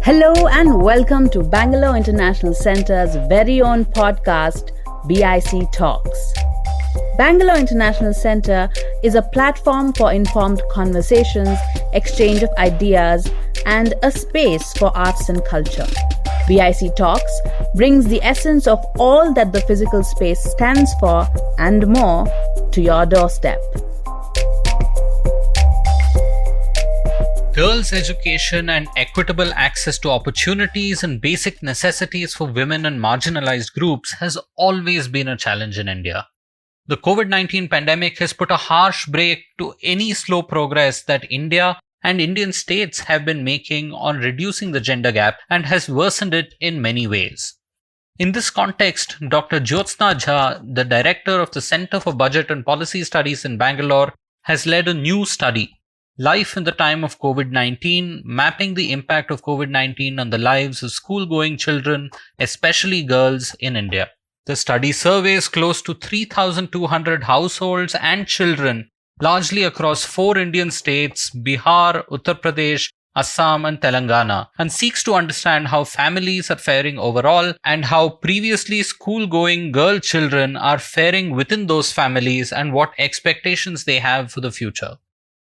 Hello and welcome to Bangalore International Centre's very own podcast, BIC Talks. Bangalore International Centre is a platform for informed conversations, exchange of ideas, and a space for arts and culture. BIC Talks brings the essence of all that the physical space stands for and more to your doorstep. Girls' education and equitable access to opportunities and basic necessities for women and marginalized groups has always been a challenge in India. The COVID-19 pandemic has put a harsh brake to any slow progress that India and Indian states have been making on reducing the gender gap and has worsened it in many ways. In this context, Dr. Jyotsna Jha, the director of the Center for Budget and Policy Studies in Bangalore, has led a new study, Life in the Time of COVID-19, mapping the impact of COVID-19 on the lives of school-going children, especially girls in India. The study surveys close to 3,200 households and children, largely across 4 Indian states, Bihar, Uttar Pradesh, Assam and Telangana, and seeks to understand how families are faring overall and how previously school-going girl children are faring within those families and what expectations they have for the future.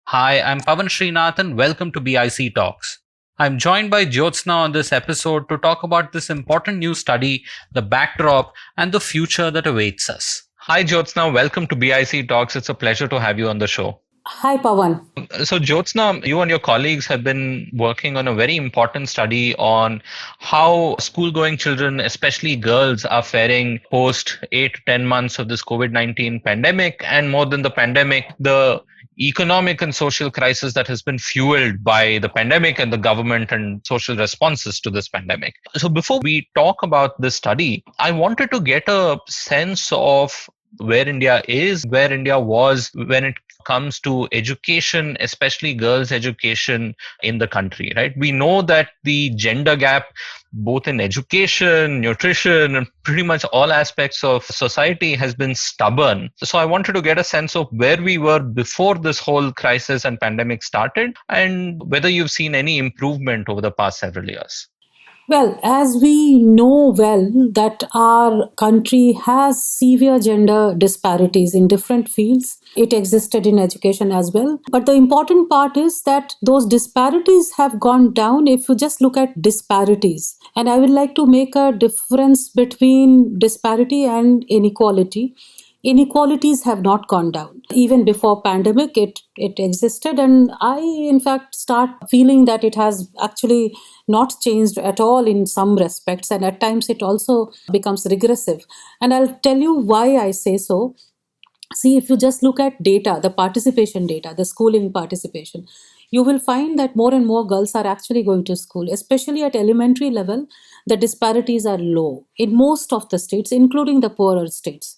Hi, I'm Pavan Srinath and welcome to BIC Talks. I'm joined by Jyotsna on this episode to talk about this important new study, the backdrop, and the future that awaits us. Hi Jyotsna, welcome to BIC Talks. It's a pleasure to have you on the show. Hi, Pavan. So Jyotsna, you and your colleagues have been working on a very important study on how school-going children, especially girls, are faring post 8 to 10 months of this COVID-19 pandemic, and more than the pandemic, the economic and social crisis that has been fueled by the pandemic and the government and social responses to this pandemic. So before we talk about this study, I wanted to get a sense of where India is, where India was when it comes to education, especially girls' education in the country, right? We know that the gender gap, both in education, nutrition, and pretty much all aspects of society has been stubborn. So I wanted to get a sense of where we were before this whole crisis and pandemic started and whether you've seen any improvement over the past several years. Well, as we know well that our country has severe gender disparities in different fields. It existed in education as well. But the important part is that those disparities have gone down if you just look at disparities. And I would like to make a difference between disparity and inequality. Inequalities have not gone down. Even before pandemic, it existed. And I, in fact, start feeling that it has actually not changed at all in some respects. And at times it also becomes regressive. And I'll tell you why I say so. See, if you just look at data, the participation data, the schooling participation, you will find that more and more girls are actually going to school, especially at elementary level. The disparities are low in most of the states, including the poorer states.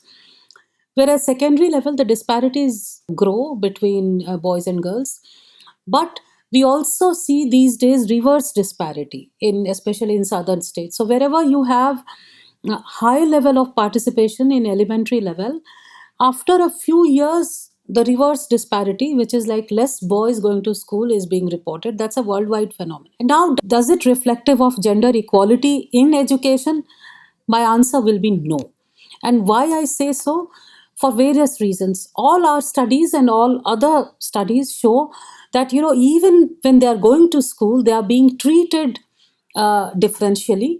Whereas secondary level, the disparities grow between boys and girls. But we also see these days reverse disparity, especially in southern states. So wherever you have a high level of participation in elementary level, after a few years, the reverse disparity, which is like less boys going to school, is being reported. That's a worldwide phenomenon. Now, does it reflective of gender equality in education? My answer will be no. And why I say so? For various reasons. All our studies and all other studies show that, even when they are going to school, they are being treated differentially,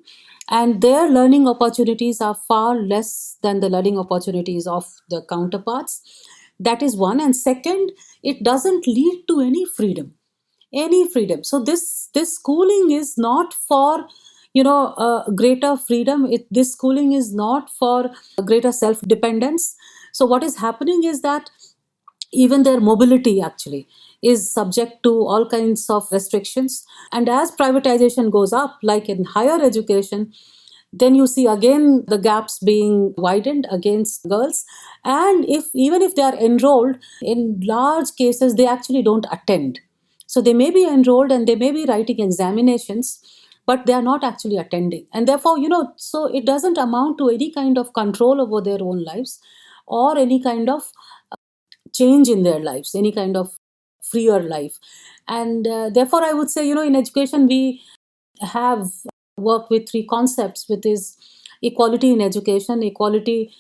and their learning opportunities are far less than the learning opportunities of the counterparts. That is one. And second, it doesn't lead to any freedom. So this schooling is not for greater freedom. This schooling is not for greater self-dependence. So what is happening is that even their mobility actually is subject to all kinds of restrictions. And as privatization goes up, like in higher education, then you see again the gaps being widened against girls. And even if they are enrolled, in large cases, they actually don't attend. So they may be enrolled and they may be writing examinations, but they are not actually attending. And therefore, so it doesn't amount to any kind of control over their own lives or any kind of change in their lives, any kind of freer life. And therefore, I would say, in education, we have worked with three concepts, which is equality in education, equality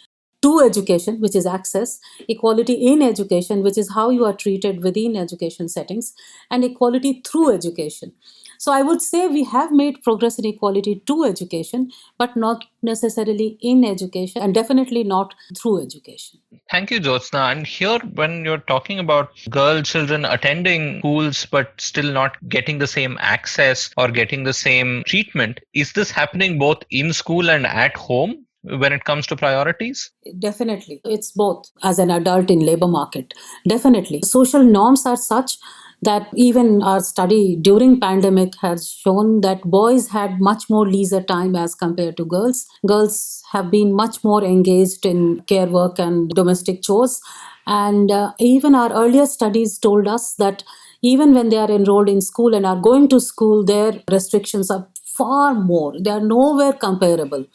to education, which is access, equality in education, which is how you are treated within education settings, and equality through education. So I would say we have made progress in equality to education, but not necessarily in education, and definitely not through education. Thank you, Jyotsna. And here, when you're talking about girl children attending schools but still not getting the same access or getting the same treatment, is this happening both in school and at home when it comes to priorities? Definitely. It's both as an adult in labor market. Definitely. Social norms are such that even our study during pandemic has shown that boys had much more leisure time as compared to girls. Girls have been much more engaged in care work and domestic chores. And even our earlier studies told us that even when they are enrolled in school and are going to school, their restrictions are far more. They are nowhere comparable.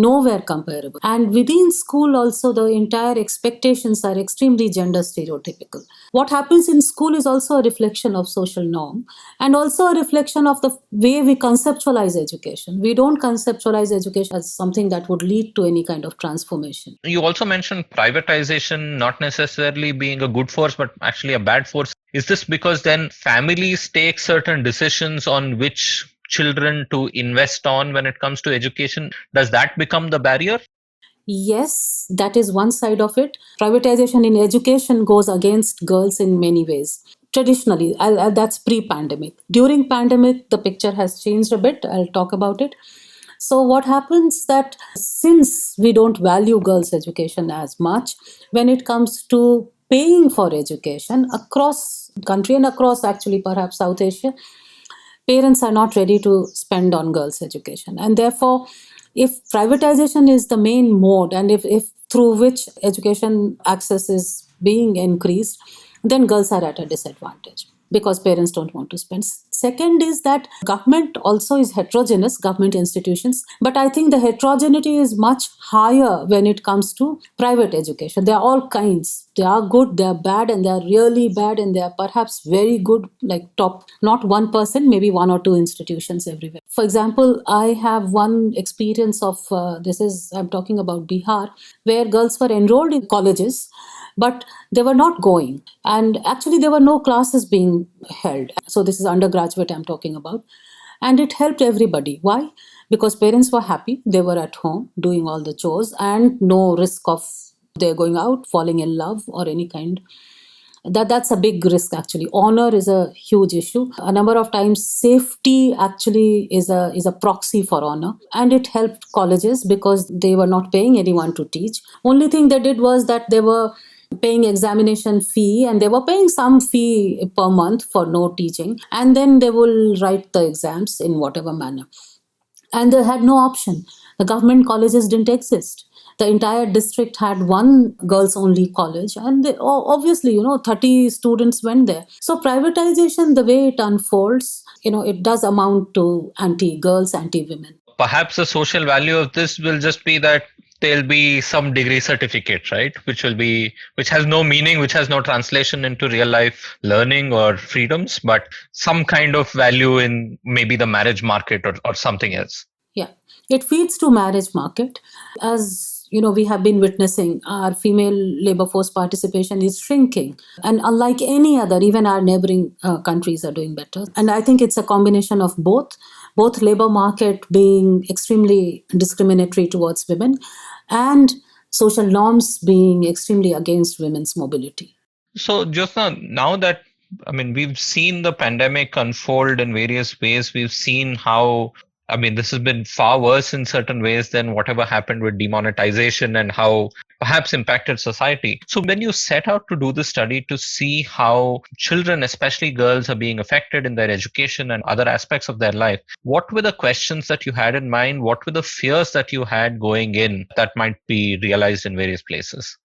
Nowhere comparable. And within school also, the entire expectations are extremely gender stereotypical. What happens in school is also a reflection of social norm, and also a reflection of the way we conceptualize education. We don't conceptualize education as something that would lead to any kind of transformation. You also mentioned privatization not necessarily being a good force, but actually a bad force. Is this because then families take certain decisions on which children to invest on when it comes to education? Does that become the barrier? Yes, that is one side of it. Privatization in education goes against girls in many ways. Traditionally, that's pre-pandemic. During pandemic, the picture has changed a bit. I'll talk about it. So what happens that since we don't value girls' education as much, when it comes to paying for education across country and across actually perhaps South Asia, parents are not ready to spend on girls' education. And therefore, if privatization is the main mode, and if through which education access is being increased, then girls are at a disadvantage because parents don't want to spend. Second is that government also is heterogeneous, government institutions, but I think the heterogeneity is much higher when it comes to private education. There are all kinds. They are good, they are bad, and they are really bad, and they are perhaps very good, like top, not 1%, maybe one or two institutions everywhere. For example, I have one experience of I'm talking about Bihar, where girls were enrolled in colleges, but they were not going. And actually, there were no classes being held. So, this is undergraduate I'm talking about. And it helped everybody. Why? Because parents were happy, they were at home doing all the chores, and no risk of they're going out, falling in love, or any kind. That's a big risk actually. Honor is a huge issue. A number of times safety actually is a proxy for honor, and it helped colleges because they were not paying anyone to teach. Only thing they did was that they were paying examination fee, and they were paying some fee per month for no teaching, and then they will write the exams in whatever manner. And they had no option. The government colleges didn't exist. The entire district had one girls only college, and obviously 30 students went there. So privatization, the way it unfolds, it does amount to anti girls, anti women. Perhaps the social value of this will just be that there'll be some degree certificate, right? Which has no meaning, which has no translation into real life learning or freedoms, but some kind of value in maybe the marriage market or something else. Yeah, it feeds to marriage market. As we have been witnessing, our female labor force participation is shrinking, and unlike any other, even our neighboring countries are doing better. And I think it's a combination of both labor market being extremely discriminatory towards women, and social norms being extremely against women's mobility. So, Jyotsna, now that we've seen the pandemic unfold in various ways. We've seen how, this has been far worse in certain ways than whatever happened with demonetization and how perhaps impacted society. So when you set out to do the study to see how children, especially girls, are being affected in their education and other aspects of their life, what were the questions that you had in mind? What were the fears that you had going in that might be realized in various places?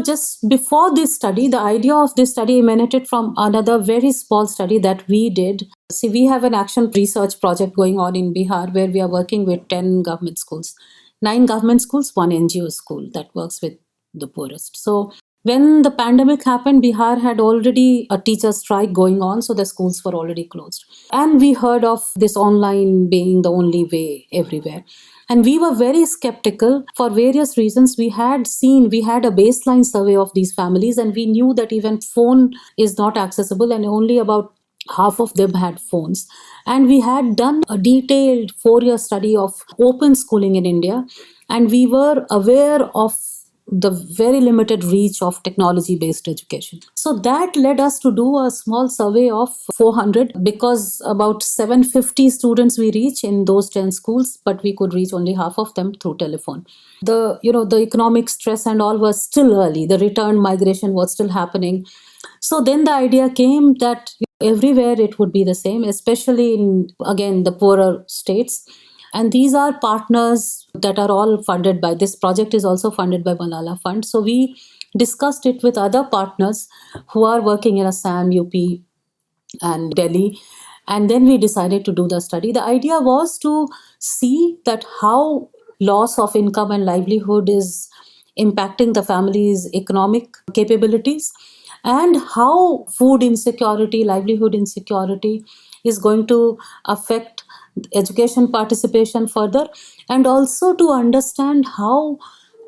Just before this study, the idea of this study emanated from another very small study that we did. See, we have an action research project going on in Bihar where we are working with 10 government schools, 9 government schools, 1 NGO school that works with the poorest. So When the pandemic happened, Bihar had already a teacher strike going on, so the schools were already closed. And we heard of this online being the only way everywhere. And we were very skeptical for various reasons. We had a baseline survey of these families, and we knew that even phone is not accessible, and only about half of them had phones. And we had done a detailed 4-year study of open schooling in India, and we were aware of the very limited reach of technology based education. So that led us to do a small survey of 400, because about 750 students we reach in those 10 schools, but we could reach only half of them through telephone. The economic stress and all was still early. The return migration was still happening. So then the idea came that everywhere it would be the same, especially in, again, the poorer states. And these are partners that are all funded by this project, is also funded by Malala Fund. So we discussed it with other partners who are working in Assam, UP, and Delhi. And then we decided to do the study. The idea was to see that how loss of income and livelihood is impacting the family's economic capabilities, and how food insecurity, livelihood insecurity is going to affect education participation further, and also to understand how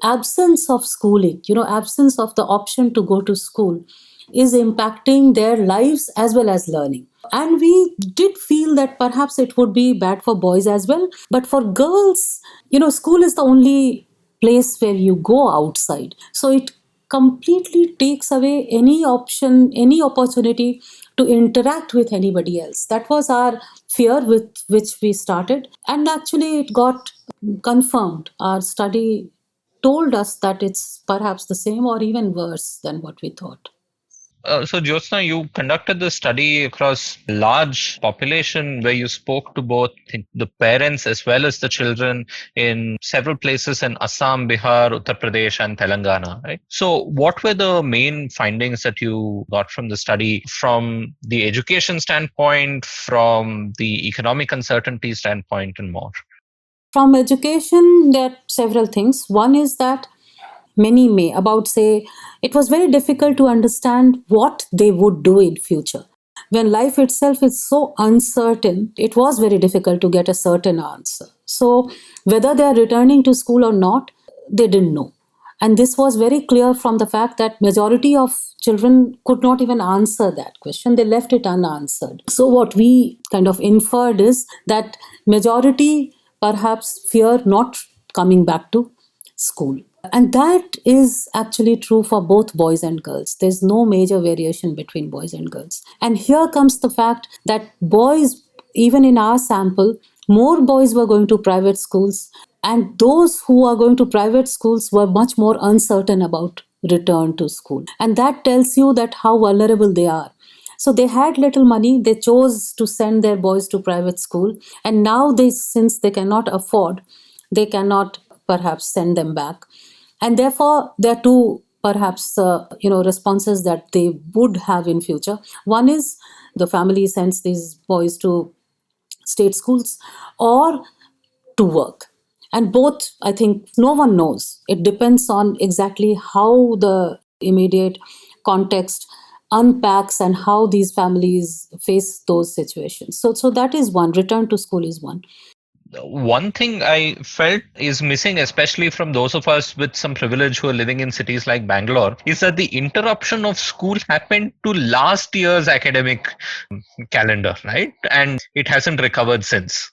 absence of schooling, absence of the option to go to school, is impacting their lives as well as learning. And we did feel that perhaps it would be bad for boys as well, but for girls, school is the only place where you go outside, so it completely takes away any option, any opportunity to interact with anybody else. That was our fear with which we started, and actually it got confirmed. Our study told us that it's perhaps the same or even worse than what we thought. So, Jyotsna, you conducted the study across large population where you spoke to both the parents as well as the children in several places in Assam, Bihar, Uttar Pradesh, and Telangana, right? So, what were the main findings that you got from the study from the education standpoint, from the economic uncertainty standpoint, and more? From education, there are several things. One is that many may about say it was very difficult to understand what they would do in future. When life itself is so uncertain, it was very difficult to get a certain answer. So whether they are returning to school or not, they didn't know. And this was very clear from the fact that majority of children could not even answer that question. They left it unanswered. So what we kind of inferred is that majority perhaps fear not coming back to school. And that is actually true for both boys and girls. There's no major variation between boys and girls. And here comes the fact that boys, even in our sample, more boys were going to private schools, and those who are going to private schools were much more uncertain about return to school. And that tells you that how vulnerable they are. So they had little money, they chose to send their boys to private school, and now since they cannot afford, they cannot perhaps send them back. And therefore there are two perhaps responses that they would have in future. One is the family sends these boys to state schools or to work, and both, I think, no one knows. It depends on exactly how the immediate context unpacks and how these families face those situations. So that is one. Return to school is one. One thing I felt is missing, especially from those of us with some privilege who are living in cities like Bangalore, is that the interruption of school happened to last year's academic calendar, right? And it hasn't recovered since.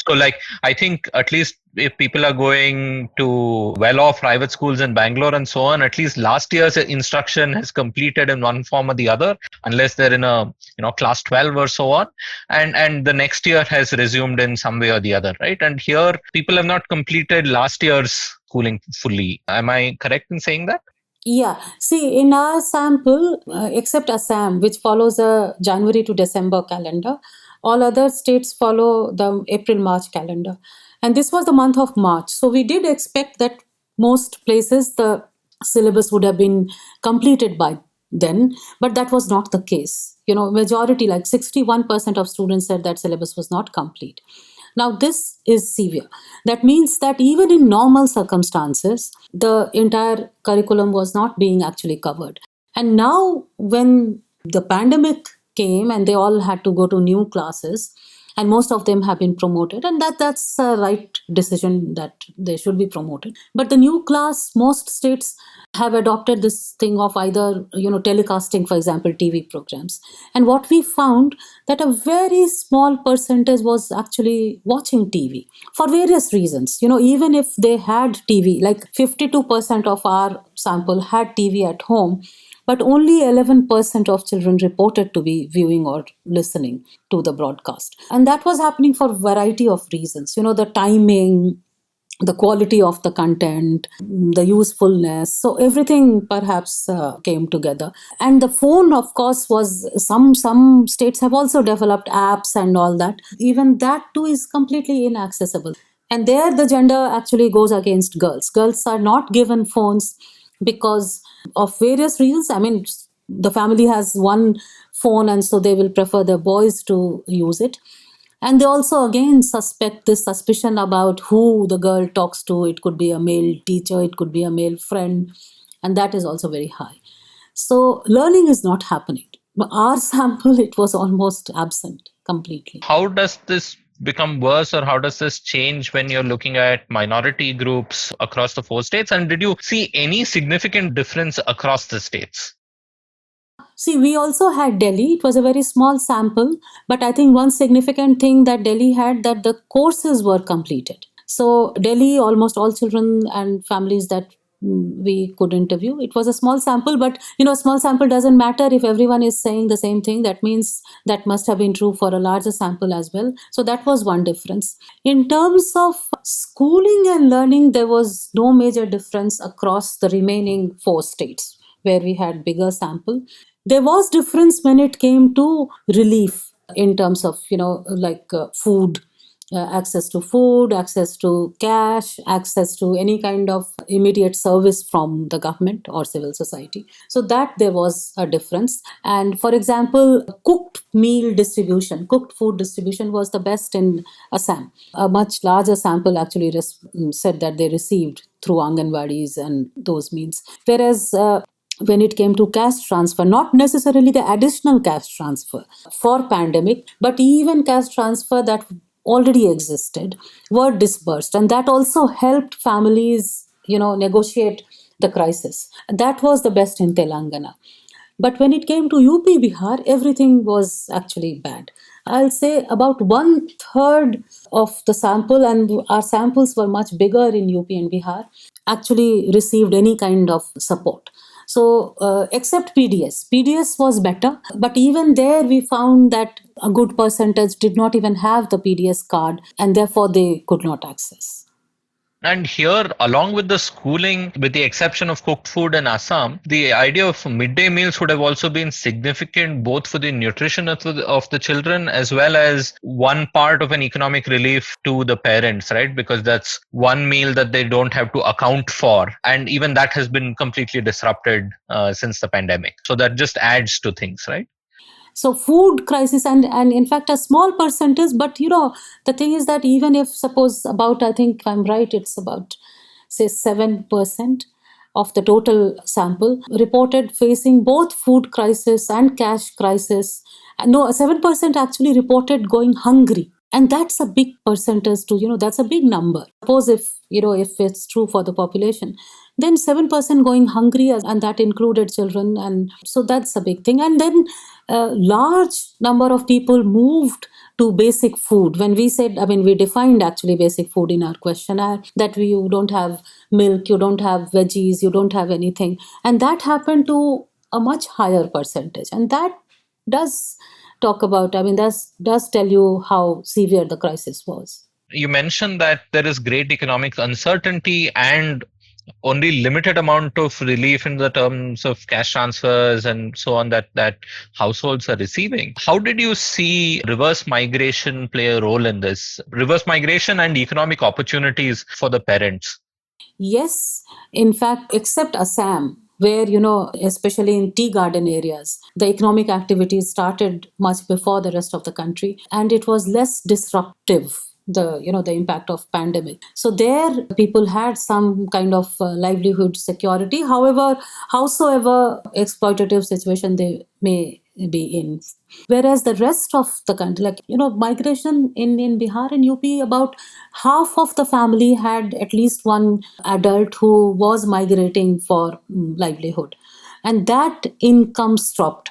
So, I think at least if people are going to well-off private schools in Bangalore and so on, at least last year's instruction has completed in one form or the other, unless they're in a class 12 or so on, and the next year has resumed in some way or the other, right? And here, people have not completed last year's schooling fully. Am I correct in saying that? Yeah. See, in our sample, except Assam, which follows a January to December calendar, all other states follow the April-March calendar. And this was the month of March. So we did expect that most places the syllabus would have been completed by then, but that was not the case. Majority, like 61% of students said that syllabus was not complete. Now, this is severe. That means that even in normal circumstances, the entire curriculum was not being actually covered. And now, when the pandemic came and they all had to go to new classes, and most of them have been promoted, and that's a right decision that they should be promoted. But the new class, most states have adopted this thing of either telecasting, for example, TV programs. And what we found, that a very small percentage was actually watching TV for various reasons. Even if they had TV, like 52% of our sample had TV at home, but only 11% of children reported to be viewing or listening to the broadcast. And that was happening for a variety of reasons. The timing, the quality of the content, the usefulness. So everything perhaps came together. And the phone, of course, was some states have also developed apps and all that. Even that too is completely inaccessible. And there the gender actually goes against girls. Girls are not given phones because of various reasons. I mean, the family has one phone, and so they will prefer their boys to use it. And they also again suspect this suspicion about who the girl talks to. It could be a male teacher, it could be a male friend, and that is also very high. So learning is not happening. Our sample, it was almost absent completely. How does this become worse, or how does this change when you're looking at minority groups across the 4 states? And did you see any significant difference across the states? See, we also had Delhi. It was a very small sample, but I think one significant thing that Delhi had, that the courses were completed. So Delhi, almost all children and families that we could interview. It was a small sample, but small sample doesn't matter if everyone is saying the same thing. That means that must have been true for a larger sample as well. So that was one difference. In terms of schooling and learning, there was no major difference across the remaining 4 states where we had bigger sample. There was difference when it came to relief in terms of food, access to food, access to cash, access to any kind of immediate service from the government or civil society. So that there was a difference. And for example, cooked food distribution was the best in Assam. A much larger sample actually said that they received through Anganwadis and those means. Whereas when it came to cash transfer, not necessarily the additional cash transfer for pandemic, but even cash transfer that already existed were disbursed. And that also helped families, negotiate the crisis. That was the best in Telangana. But when it came to UP, Bihar, everything was actually bad. I'll say about 1/3 of the sample, and our samples were much bigger in UP and Bihar, actually received any kind of support. So, except PDS was better. But even there, we found that a good percentage did not even have the PDS card, and therefore they could not access. And here, along with the schooling, with the exception of cooked food in Assam, the idea of midday meals would have also been significant both for the nutrition of the children as well as one part of an economic relief to the parents, right? Because that's one meal that they don't have to account for. And even that has been completely disrupted since the pandemic. So that just adds to things, right? So food crisis, and in fact a small percentage, but the thing is that even if suppose about, I think if I'm right, it's about say 7% of the total sample reported facing both food crisis and cash crisis. No, 7% actually reported going hungry. And that's a big percentage to, that's a big number. Suppose if it's true for the population, then 7% going hungry, and that included children. And so that's a big thing. And then a large number of people moved to basic food. When we said, we defined actually basic food in our questionnaire, that you don't have milk, you don't have veggies, you don't have anything. And that happened to a much higher percentage. And that does talk about, does tell you how severe the crisis was. You mentioned that there is great economic uncertainty and only limited amount of relief in the terms of cash transfers and so on that households are receiving. How did you see reverse migration play a role in this? Reverse migration and economic opportunities for the parents? Yes, in fact, except Assam, where, especially in tea garden areas, the economic activities started much before the rest of the country, and it was less disruptive the impact of pandemic. So there people had some kind of livelihood security, however, howsoever exploitative situation they may be in. Whereas the rest of the country, like migration in Bihar and UP, about half of the family had at least one adult who was migrating for livelihood, and that income stopped.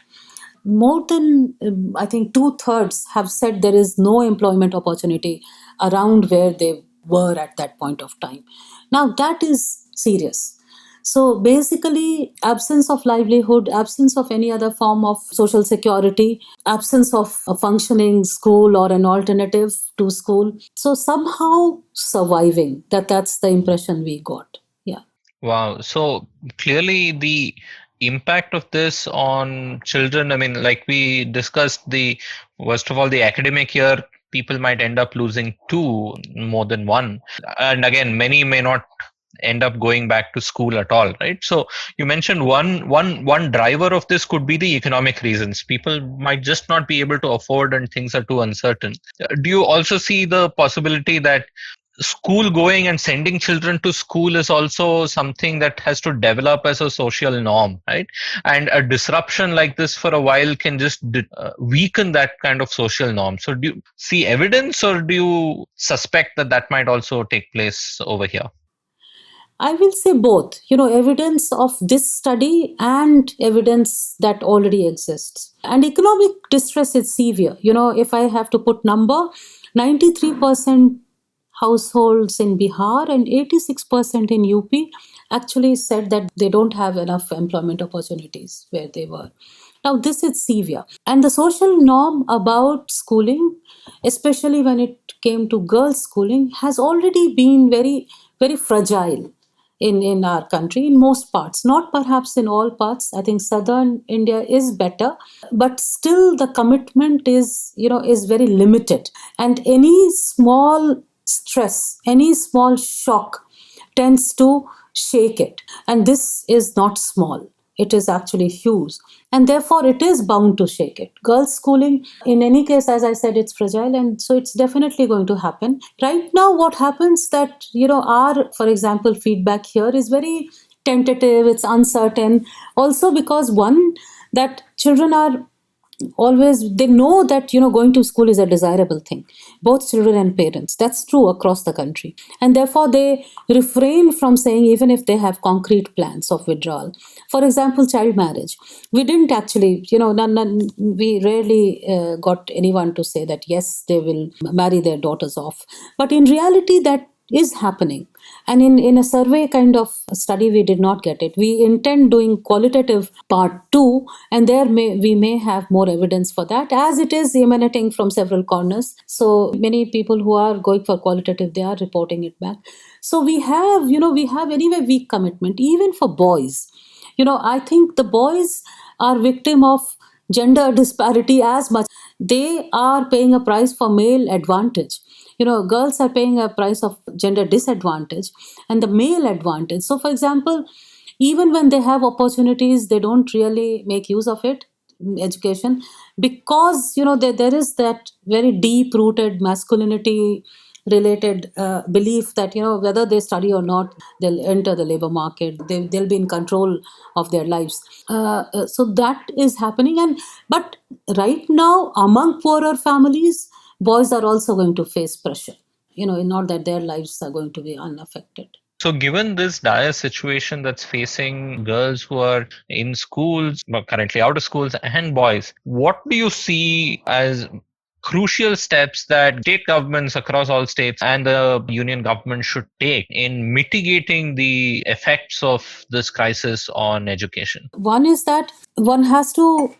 More than I think two-thirds have said there is no employment opportunity around where they were at that point of time. Now that is serious. So basically, absence of livelihood, absence of any other form of social security, absence of a functioning school or an alternative to school. So somehow surviving. That's the impression we got. Yeah. Wow. So clearly the impact of this on children, I mean, like we discussed, the first of all, the academic year, people might end up losing two more than one. And again, many may not end up going back to school at all, right? So you mentioned one driver of this could be the economic reasons. People might just not be able to afford and things are too uncertain. Do you also see the possibility that school going and sending children to school is also something that has to develop as a social norm, right? And a disruption like this for a while can just weaken that kind of social norm. So do you see evidence, or do you suspect that that might also take place over here? I will say both, evidence of this study and evidence that already exists. And economic distress is severe. If I have to put number, 93% households in Bihar and 86% in UP actually said that they don't have enough employment opportunities where they were. Now, this is severe. And the social norm about schooling, especially when it came to girls' schooling, has already been very, very fragile in our country in most parts, not perhaps in all parts. I think southern India is better, but still the commitment is very limited. And any small stress, any small shock tends to shake it. And this is not small. It is actually huge. And therefore, it is bound to shake it. Girls' schooling, in any case, as I said, it's fragile. And so it's definitely going to happen. Right now, what happens that, our, for example, feedback here is very tentative, it's uncertain. Also, because one, that children are always, they know that going to school is a desirable thing, both children and parents. That's true across the country, and therefore they refrain from saying, even if they have concrete plans of withdrawal. For example, child marriage, we didn't actually, we rarely got anyone to say that yes, they will marry their daughters off, but in reality that is happening. And in a survey kind of study, we did not get it. We intend doing qualitative part 2, and there we may have more evidence for that, as it is emanating from several corners. So many people who are going for qualitative, they are reporting it back. So we have anyway weak commitment, even for boys. I think the boys are victim of gender disparity as much. They are paying a price for male advantage. Girls are paying a price of gender disadvantage and the male advantage. So, for example, even when they have opportunities, they don't really make use of it, education, because there is that very deep rooted masculinity related belief that whether they study or not, they'll enter the labor market, they'll be in control of their lives. So that is happening. But right now, among poorer families, boys are also going to face pressure, not that their lives are going to be unaffected. So, given this dire situation that's facing girls who are in schools, currently out of schools, and boys, what do you see as crucial steps that state governments across all states and the union government should take in mitigating the effects of this crisis on education? One is that one has to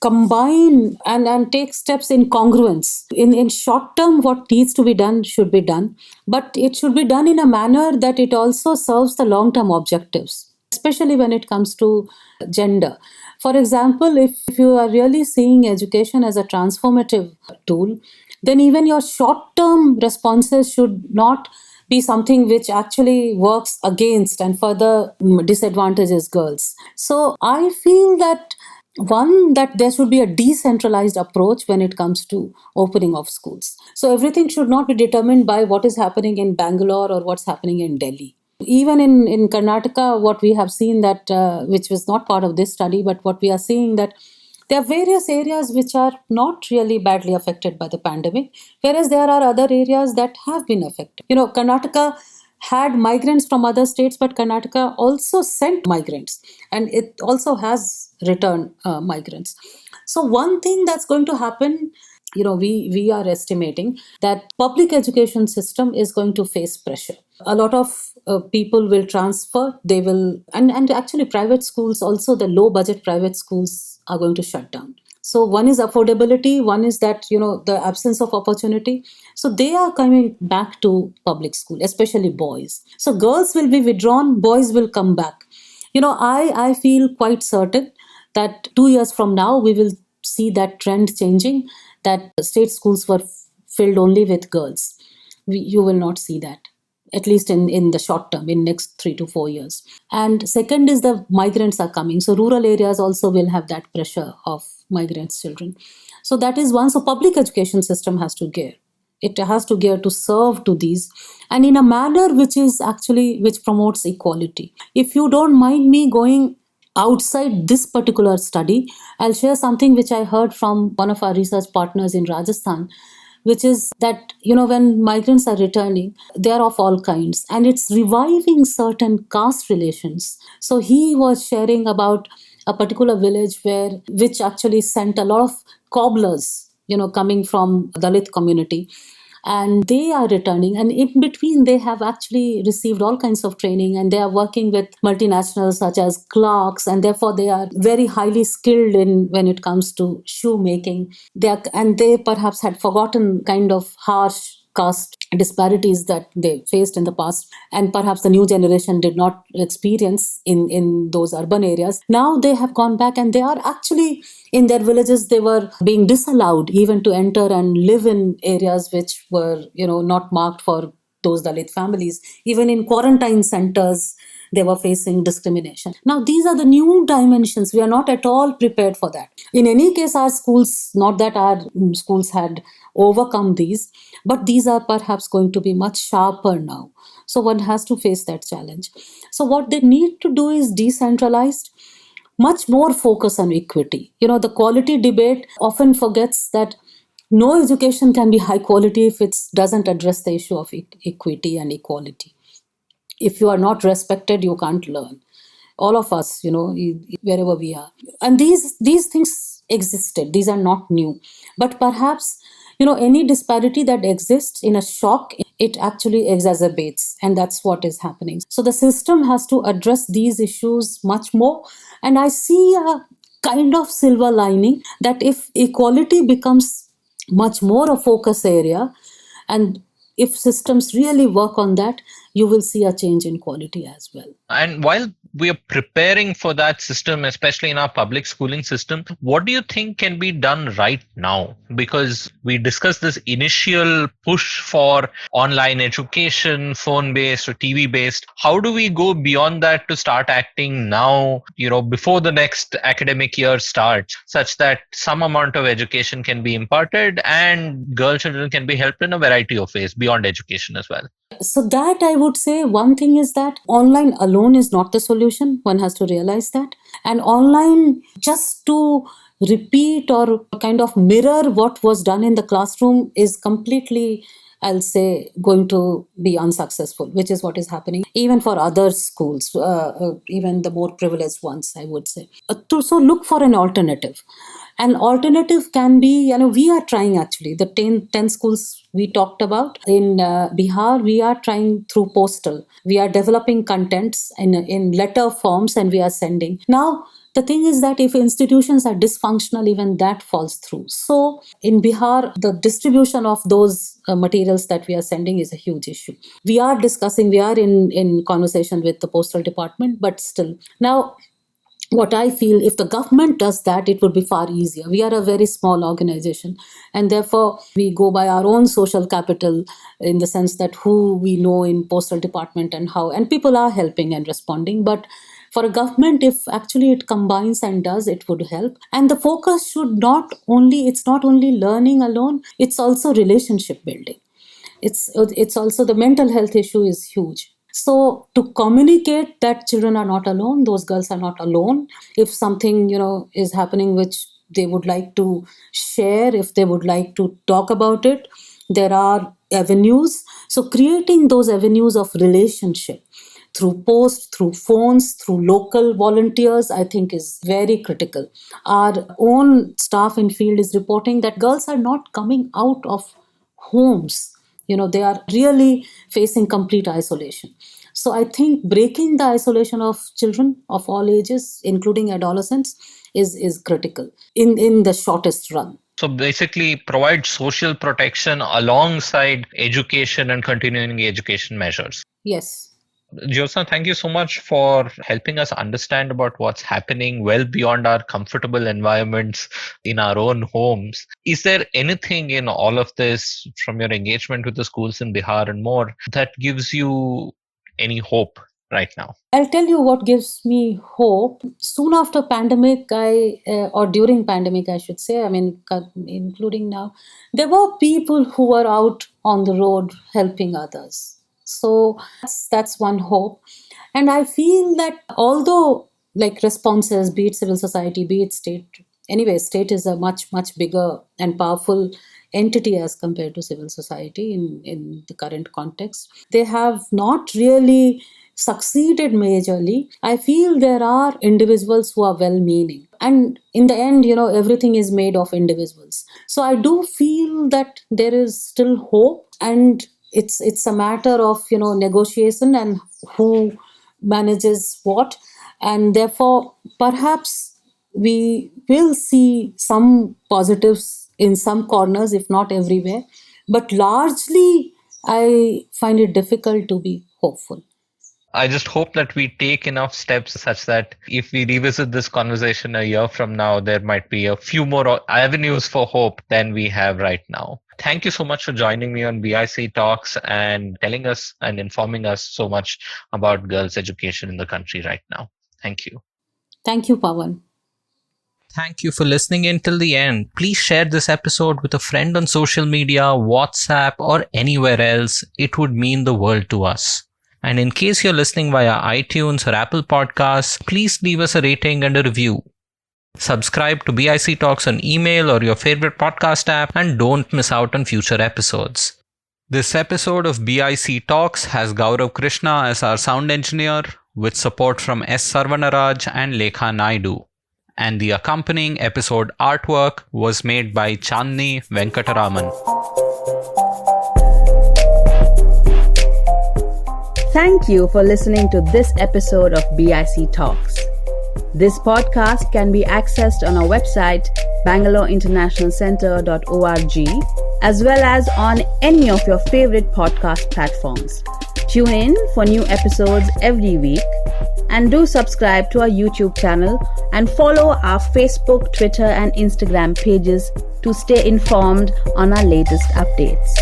combine and take steps in congruence. In short term, what needs to be done should be done, but it should be done in a manner that it also serves the long term objectives, especially when it comes to gender. For example, if you are really seeing education as a transformative tool, then even your short term responses should not be something which actually works against and further disadvantages girls. So I feel that One, that there should be a decentralized approach when it comes to opening of schools. So everything should not be determined by what is happening in Bangalore or what's happening in Delhi. Even in Karnataka, what we have seen that, which was not part of this study, but what we are seeing that there are various areas which are not really badly affected by the pandemic, whereas there are other areas that have been affected. Karnataka had migrants from other states, but Karnataka also sent migrants and it also has returned migrants. So, one thing that's going to happen, we are estimating that public education system is going to face pressure. A lot of people will transfer, they will, and actually private schools also, the low budget private schools are going to shut down. So one is affordability, one is that, the absence of opportunity. So they are coming back to public school, especially boys. So girls will be withdrawn, boys will come back. I feel quite certain that 2 years from now we will see that trend changing, that state schools were filled only with girls. You will not see that, at least in the short term, in next 3 to 4 years. And second is the migrants are coming. So rural areas also will have that pressure of migrants' children. So that is one. So public education system has to gear. It has to gear to serve to these, and in a manner which promotes equality. If you don't mind me going outside this particular study, I'll share something which I heard from one of our research partners in Rajasthan, which is that, when migrants are returning, they are of all kinds, and it's reviving certain caste relations. So he was sharing about a particular village which actually sent a lot of cobblers, coming from Dalit community, and they are returning, and in between they have actually received all kinds of training, and they are working with multinationals such as clerks, and therefore they are very highly skilled in when it comes to shoemaking. They perhaps had forgotten kind of harsh caste disparities that they faced in the past, and perhaps the new generation did not experience in those urban areas. Now they have gone back, and they are actually, in their villages, they were being disallowed even to enter and live in areas which were, not marked for those Dalit families. Even in quarantine centers, they were facing discrimination. Now, these are the new dimensions. We are not at all prepared for that. In any case, our schools, not that our schools had overcome these, but these are perhaps going to be much sharper now. So one has to face that challenge. So what they need to do is decentralized, much more focus on equity. The quality debate often forgets that no education can be high quality if it doesn't address the issue of equity and equality. If you are not respected, you can't learn. All of us, wherever we are. And these things existed. These are not new. But perhaps, any disparity that exists in a shock, it actually exacerbates. And that's what is happening. So the system has to address these issues much more. And I see a kind of silver lining that if equality becomes much more a focus area, and if systems really work on that, you will see a change in quality as well. And while we are preparing for that system, especially in our public schooling system, what do you think can be done right now? Because we discussed this initial push for online education, phone-based or TV-based. How do we go beyond that to start acting now, before the next academic year starts, such that some amount of education can be imparted and girl children can be helped in a variety of ways beyond education as well? So that I would say one thing is that online alone is not the solution. One has to realize that. And online, just to repeat or kind of mirror what was done in the classroom is completely, I'll say, going to be unsuccessful, which is what is happening even for other schools, even the more privileged ones, I would say. So look for an alternative. An alternative can be, we are trying actually, the 10 schools we talked about in Bihar, we are trying through postal. We are developing contents in letter forms and we are sending. Now, the thing is that if institutions are dysfunctional, even that falls through. So in Bihar, the distribution of those materials that we are sending is a huge issue. We are in conversation with the postal department, but still. Now, what I feel, if the government does that, it would be far easier. We are a very small organization, and therefore we go by our own social capital in the sense that who we know in postal department and how, and people are helping and responding. But For a government, if actually it combines and does, it would help. And the focus should it's not only learning alone, it's also relationship building. It's also the mental health issue is huge. So to communicate that children are not alone, those girls are not alone. If something, is happening which they would like to share, if they would like to talk about it, there are avenues. So creating those avenues of relationship through posts, through phones, through local volunteers, I think is very critical. Our own staff in field is reporting that girls are not coming out of homes. They are really facing complete isolation. So I think breaking the isolation of children of all ages, including adolescents, is critical in the shortest run. So basically provide social protection alongside education and continuing education measures. Yes. Jyotsna, thank you so much for helping us understand about what's happening well beyond our comfortable environments in our own homes. Is there anything in all of this, from your engagement with the schools in Bihar and more, that gives you any hope right now? I'll tell you what gives me hope. Soon after pandemic, or during pandemic, I should say, including now, there were people who were out on the road helping others. So that's one hope. And I feel that although responses, be it civil society, be it state, anyway, state is a much, much bigger and powerful entity as compared to civil society in the current context. They have not really succeeded majorly. I feel there are individuals who are well-meaning. And in the end, everything is made of individuals. So I do feel that there is still hope, and it's a matter of negotiation and who manages what, and therefore perhaps we will see some positives in some corners, if not everywhere, but largely I find it difficult to be hopeful. I just hope that we take enough steps such that if we revisit this conversation a year from now, there might be a few more avenues for hope than we have right now. Thank you so much for joining me on BIC Talks and telling us and informing us so much about girls' education in the country right now. Thank you. Thank you, Pavan. Thank you for listening in till the end. Please share this episode with a friend on social media, WhatsApp, or anywhere else. It would mean the world to us. And in case you're listening via iTunes or Apple Podcasts, please leave us a rating and a review. Subscribe to BIC Talks on email or your favorite podcast app, and don't miss out on future episodes. This episode of BIC Talks has Gaurav Krishna as our sound engineer, with support from S. Sarvanaraj and Lekha Naidu. And the accompanying episode artwork was made by Chandni Venkataraman. Thank you for listening to this episode of BIC Talks. This podcast can be accessed on our website, bangaloreinternationalcentre.org, as well as on any of your favorite podcast platforms. Tune in for new episodes every week, and do subscribe to our YouTube channel and follow our Facebook, Twitter, and Instagram pages to stay informed on our latest updates.